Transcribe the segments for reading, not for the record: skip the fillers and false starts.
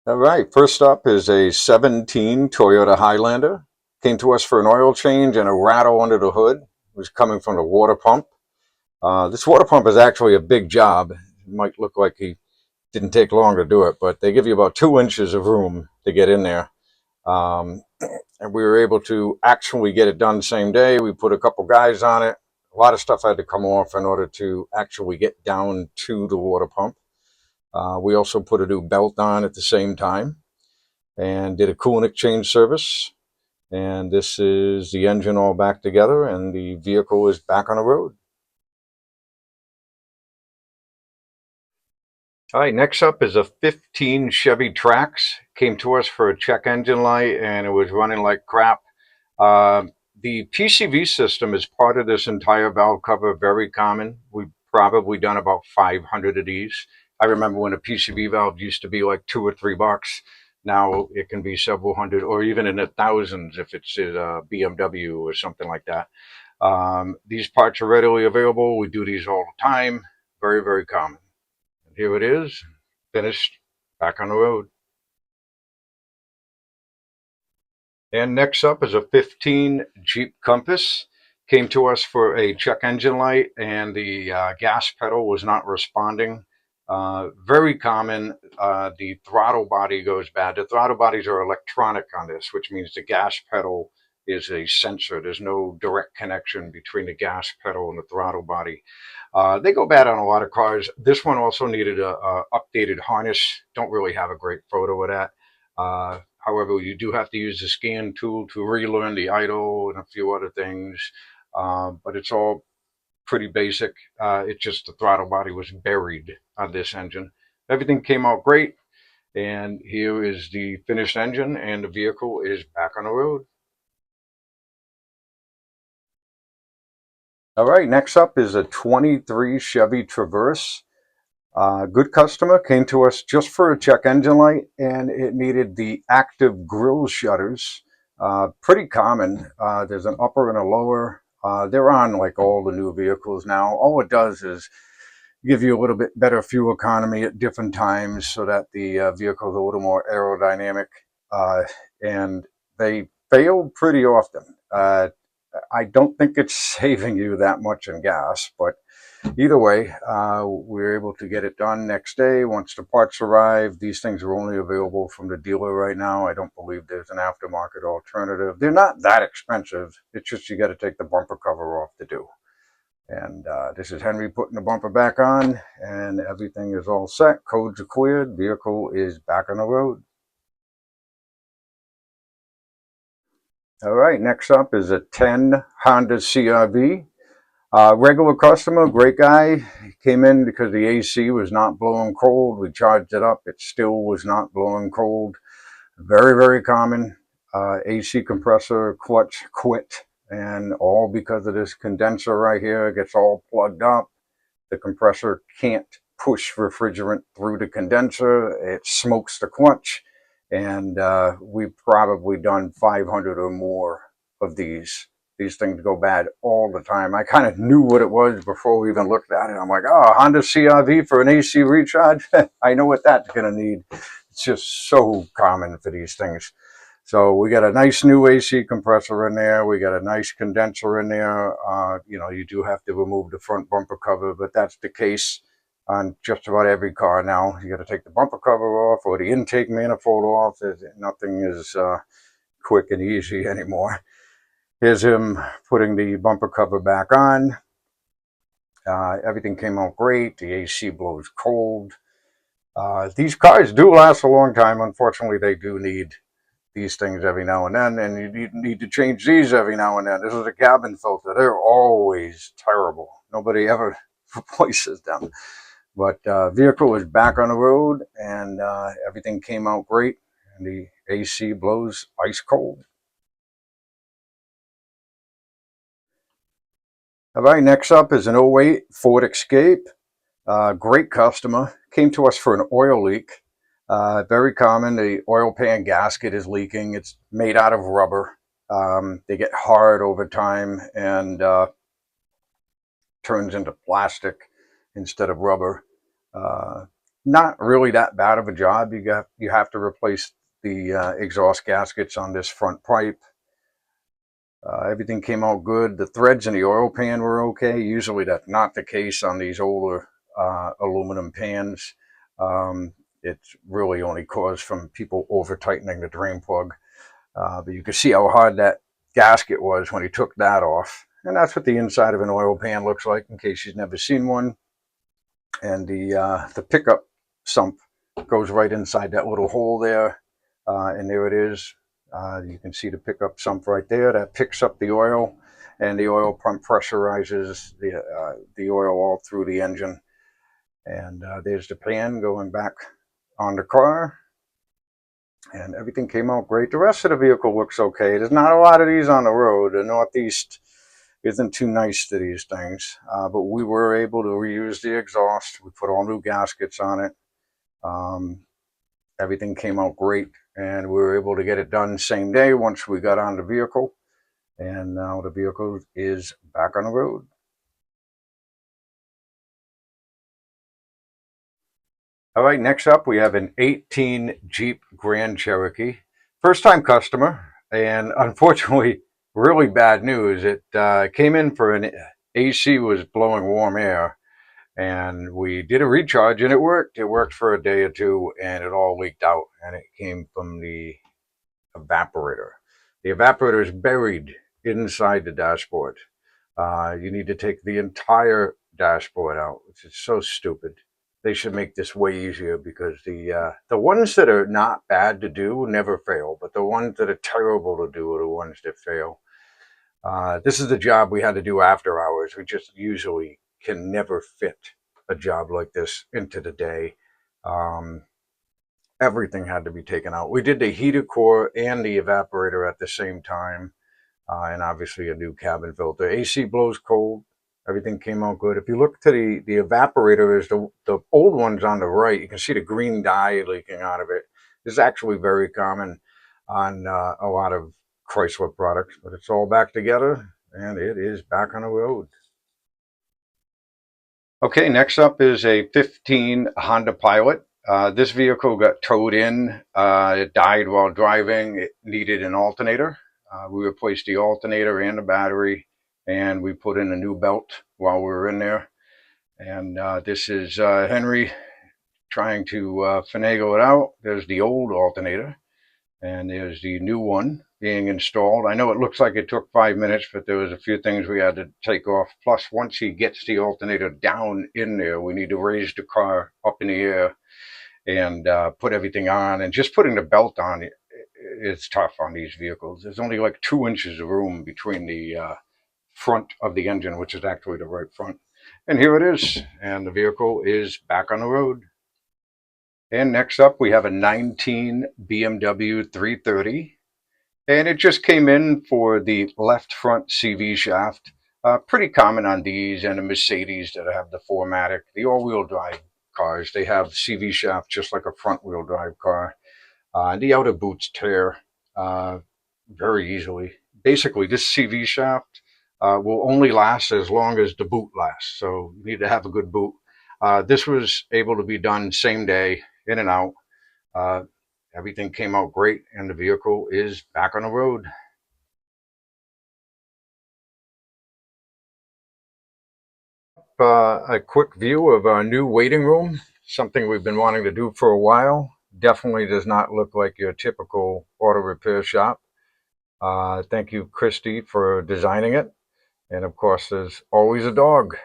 All right, first up is a 17 Toyota Highlander. Came to us for an oil change and a rattle under the hood. It was coming from the water pump. This water pump is actually a big job. It might look like he didn't take long to do it, but they give you about 2 inches of room to get in there. Um, and we were able to actually get it done the same day. We put a couple guys on it. A lot of stuff had to come off in order to actually get down to the water pump. We also put a new belt on at the same time and did a coolant exchange service. And this is the engine all back together, and the vehicle is back on the road. All right, next up is a 15 Chevy Trax. Came to us for a check engine light, and it was running like crap. Uh, the PCV system is part of this entire valve cover, very common. We've probably done about 500 of these. I remember when a PCV valve used to be like $2 or $3. Now it can be several hundred or even in the thousands if it's a BMW or something like that. These parts are readily available. We do these all the time. Very, very common. And here it is, finished, back on the road. And next up is a 15 Jeep Compass. Came to us for a check engine light, and the gas pedal was not responding. Very common. The throttle body goes bad. The throttle bodies are electronic on this, which means the gas pedal is a sensor. There's no direct connection between the gas pedal and the throttle body. They go bad on a lot of cars. This one also needed a updated harness. Don't really have a great photo of that. However, you do have to use the scan tool to relearn the idle and a few other things, but it's all pretty basic. It's just the throttle body was buried on this engine. Everything came out great, and here is the finished engine, and the vehicle is back on the road. All right, next up is a 23 Chevy Traverse. Good customer came to us just for a check engine light, and it needed the active grille shutters. Pretty common. There's an upper and a lower. They're on like all the new vehicles now. All it does is give you a little bit better fuel economy at different times so that the vehicle is a little more aerodynamic. Uh, and they fail pretty often. I don't think it's saving you that much in gas, but either way, we were able to get it done next day. Once the parts arrived, these things are only available from the dealer right now. I don't believe there's an aftermarket alternative. They're not that expensive. It's just you got to take the bumper cover off to do. And this is Henry putting the bumper back on, and everything is all set. Codes are cleared. Vehicle is back on the road. All right, next up is a 10 Honda CRV. Regular customer, great guy. He came in because the AC was not blowing cold. We charged it up. It still was not blowing cold. Very, very common. AC compressor clutch quit, and all because of this condenser right here. It gets all plugged up. The compressor can't push refrigerant through the condenser. It smokes the clutch, and we've probably done 500 or more of these. These things go bad all the time. I kind of knew what it was before we even looked at it. I'm like, oh, Honda CRV for an AC recharge? I know what that's going to need. It's just so common for these things. So we got a nice new AC compressor in there. We got a nice condenser in there. You do have to remove the front bumper cover, but that's the case on just about every car now. You got to take the bumper cover off or the intake manifold off. Nothing is quick and easy anymore. Here's him putting the bumper cover back on. Everything came out great. The AC blows cold. These cars do last a long time. Unfortunately, they do need these things every now and then, and you need to change these every now and then. This is a cabin filter. They're always terrible. Nobody ever replaces them. But vehicle is back on the road, and everything came out great, and the AC blows ice cold. All right, next up is an '08 Ford Escape. Great customer. Came to us for an oil leak. Very common. The oil pan gasket is leaking. It's made out of rubber. They get hard over time and turns into plastic instead of rubber. Not really that bad of a job. You have to replace the exhaust gaskets on this front pipe. Everything came out good. The threads in the oil pan were okay. Usually that's not the case on these older aluminum pans. Um, it's really only caused from people over tightening the drain plug. But you can see how hard that gasket was when he took that off. And that's what the inside of an oil pan looks like, in case you've never seen one. And the pickup sump goes right inside that little hole there, and there it is. You can see the pickup sump right there that picks up the oil, and the oil pump pressurizes the oil all through the engine. And there's the pan going back on the car, and everything came out great. The rest of the vehicle looks okay. There's not a lot of these on the road. The Northeast isn't too nice to these things, but we were able to reuse the exhaust. We put all new gaskets on it. Um, Everything came out great, and we were able to get it done same day once we got on the vehicle. And now the vehicle is back on the road. All right, next up we have an 18 Jeep Grand Cherokee. First time customer, and unfortunately, really bad news. It came in for an AC was blowing warm air, and we did a recharge and it worked. It worked for a day or two, and it all leaked out, and it came from the evaporator. The evaporator is buried inside the dashboard. You need to take the entire dashboard out, which is so stupid. They should make this way easier, because the ones that are not bad to do never fail, but the ones that are terrible to do are the ones that fail. This is the job we had to do after hours. We just usually can never fit a job like this into the day. Um, Everything had to be taken out. We did the heater core and the evaporator at the same time, and obviously a new cabin filter. AC blows cold. Everything came out good. If you look to the evaporator, is the old ones on the right. You can see the green dye leaking out of it. This is actually very common on a lot of Chrysler products, but it's all back together, and it is back on the road. Okay, next up is a 15 Honda Pilot. This vehicle got towed in. It died while driving. It needed an alternator. We replaced the alternator and the battery, and we put in a new belt while we were in there. And this is Henry trying to finagle it out. There's the old alternator, and there's the new one being installed. I know it looks like it took 5 minutes, but there was a few things we had to take off. Plus, once he gets the alternator down in there, we need to raise the car up in the air and put everything on. And just putting the belt on is tough on these vehicles. There's only like 2 inches of room between the front of the engine, which is actually the right front. And here it is, and the vehicle is back on the road. And next up, we have a 19 BMW 330. And it just came in for the left front CV shaft. Pretty common on these and the Mercedes that have the 4MATIC. The all-wheel drive cars, they have CV shaft just like a front-wheel drive car. The outer boots tear very easily. Basically, this CV shaft will only last as long as the boot lasts. So you need to have a good boot. This was able to be done same day, in and out. Uh, Everything came out great, and the vehicle is back on the road. A quick view of our new waiting room, something we've been wanting to do for a while. Definitely does not look like your typical auto repair shop. Thank you, Christy, for designing it. And of course, there's always a dog.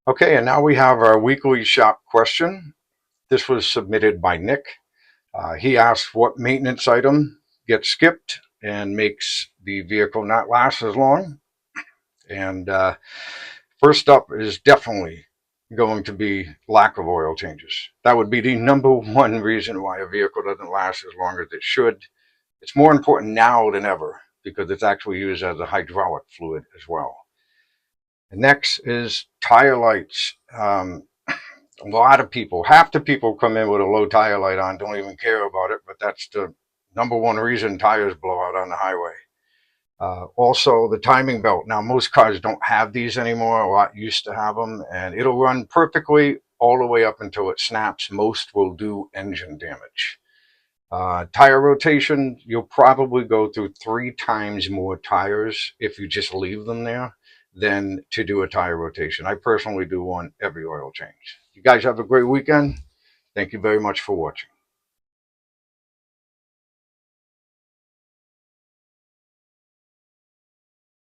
Okay, and now we have our weekly shop question. This was submitted by Nick. He asked what maintenance item gets skipped and makes the vehicle not last as long. And first up is definitely going to be lack of oil changes. That would be the number one reason why a vehicle doesn't last as long as it should. It's more important now than ever because it's actually used as a hydraulic fluid as well. The next is tire lights. A lot of people, half the people come in with a low tire light on, don't even care about it, but that's the number one reason tires blow out on the highway. Also, the timing belt. Now, most cars don't have these anymore. A lot used to have them, and it'll run perfectly all the way up until it snaps. Most will do engine damage. Tire rotation, you'll probably go through 3 times more tires if you just leave them there than to do a tire rotation. I personally do one every oil change. You guys have a great weekend. Thank you very much for watching.